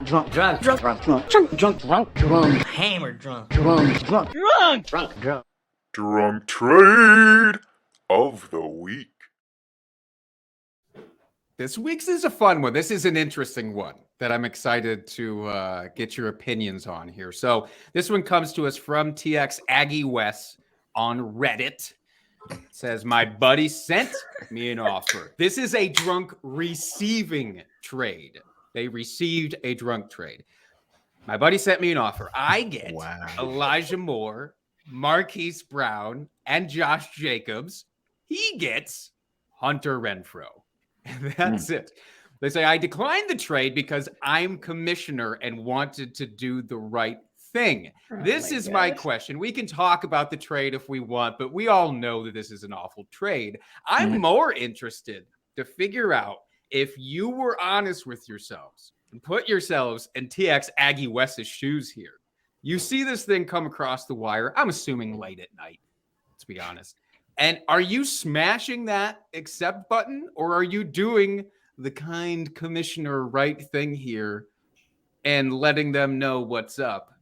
Drunk. Drunk. Drunk. Drunk. Drunk. Drunk. Drunk. Drunk. Drunk. Hammered drunk. Drunk. Drunk. Drunk. Drunk. Drunk. Drunk trade of the week. This week's is a fun one. This is an interesting one that I'm excited to get your opinions on here. So this one comes to us from TX Aggie West on Reddit. It says, my buddy sent me an offer. This is a drunk receiving trade. They received a drunk trade. My buddy sent me an offer. I get Elijah Moore, Marquise Brown, and Josh Jacobs. He gets Hunter Renfrow. And that's it. They say, I declined the trade because I'm commissioner and wanted to do the right thing. This is my question. We can talk about the trade if we want, but we all know that this is an awful trade. I'm more interested to figure out if you were honest with yourselves and put yourselves in TX Aggie West's shoes here. You see this thing come across the wire, I'm assuming late at night, let's be honest. And are you smashing that accept button, or are you doing the kind commissioner right thing here and letting them know what's up?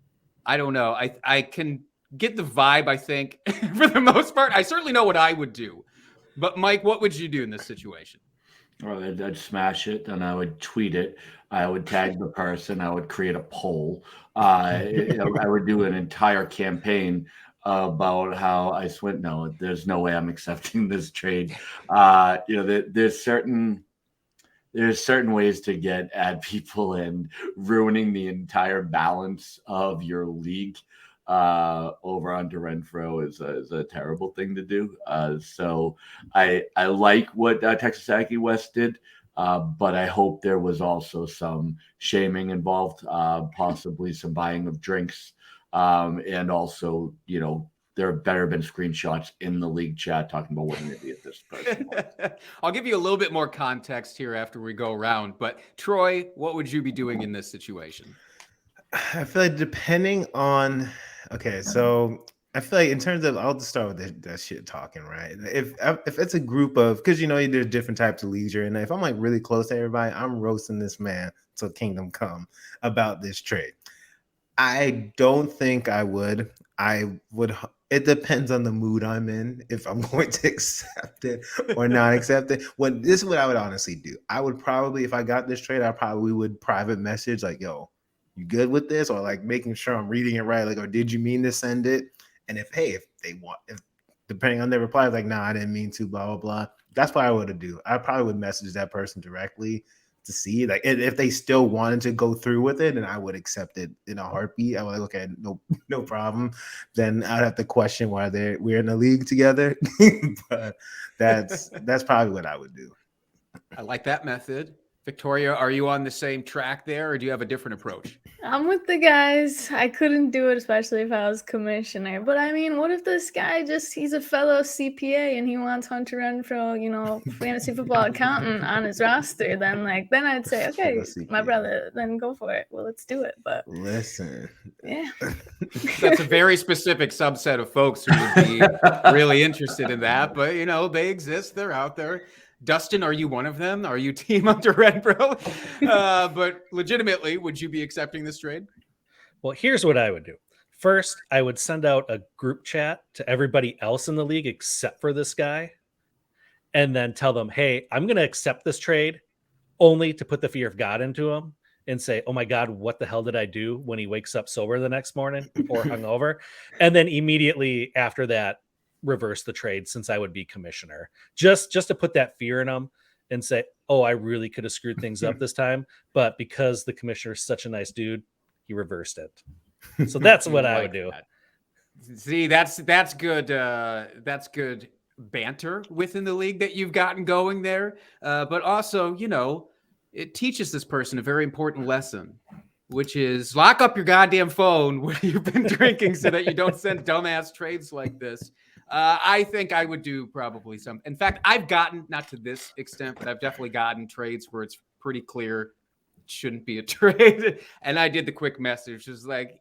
I don't know. I can get the vibe, I think, for the most part. I certainly know what I would do. But Mike, what would you do in this situation? Well, I'd smash it, and I would tweet it. I would tag the person. I would create a poll. I would do an entire campaign about how I went, no, there's no way I'm accepting this trade. There's certain ways to add people and ruining the entire balance of your league over Hunter Renfrow is a terrible thing to do. So I like what Texas Aggie West did, but I hope there was also some shaming involved, possibly some buying of drinks. And also, there better been screenshots in the league chat talking about what an idiot this person was. I'll give you a little bit more context here after we go around. But Troy, what would you be doing in this situation? I feel like depending on, so I feel like in terms of, I'll just start with that shit talking, right? If it's a group of, because there's different types of leagues you're in. If I'm like really close to everybody, I'm roasting this man till kingdom come about this trade. I don't think I would. It depends on the mood I'm in if I'm going to accept it or not accept it. This is what I would honestly do. I would probably, if I got this trade, I probably would private message like, yo, you good with this? Or like making sure I'm reading it right. Like, or did you mean to send it? And if they want, depending on their reply, like, nah, I didn't mean to, blah, blah, blah. That's what I would do. I probably would message that person directly to see, like, if they still wanted to go through with it, and I would accept it in a heartbeat. I was like, okay, no problem. Then I'd have to question why we're in a league together. But that's probably what I would do. I like that method. Victoria, are you on the same track there, or do you have a different approach? I'm with the guys. I couldn't do it, especially if I was commissioner. But I mean, what if this guy he's a fellow CPA and he wants Hunter Renfrow, fantasy football accountant on his roster? Then I'd say, okay, my brother, then go for it. Well, let's do it. But listen, yeah, that's a very specific subset of folks who would be really interested in that. But they exist. They're out there. Dustin, are you one of them? Are you team Hunter Renfrow? But legitimately, would you be accepting this trade? Well, here's what I would do. First, I would send out a group chat to everybody else in the league except for this guy, and then tell them, hey, I'm going to accept this trade only to put the fear of God into him and say, oh my God, what the hell did I do when he wakes up sober the next morning or hungover? And then immediately after that, reverse the trade, since I would be commissioner, just to put that fear in them and say, oh, I really could have screwed things up this time, but because the commissioner is such a nice dude, he reversed it. So that's what I would do. See, that's good. That's good banter within the league that you've gotten going there. But also, it teaches this person a very important lesson, which is lock up your goddamn phone when you've been drinking so that you don't send dumbass trades like this. I think I would do probably some. In fact, I've gotten, not to this extent, but I've definitely gotten trades where it's pretty clear it shouldn't be a trade. And I did the quick message. It was like,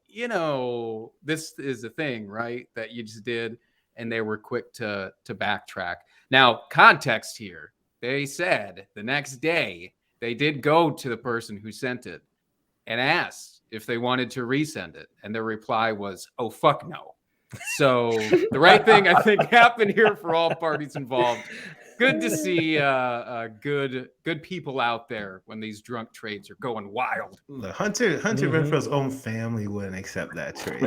this is a thing, right? That you just did. And they were quick to backtrack. Now, context here. They said the next day they did go to the person who sent it and asked if they wanted to resend it. And their reply was, oh, fuck no. So the right thing, I think, happened here for all parties involved. Good to see good people out there when these drunk trades are going wild. Look, Hunter Renfro's own family wouldn't accept that trade.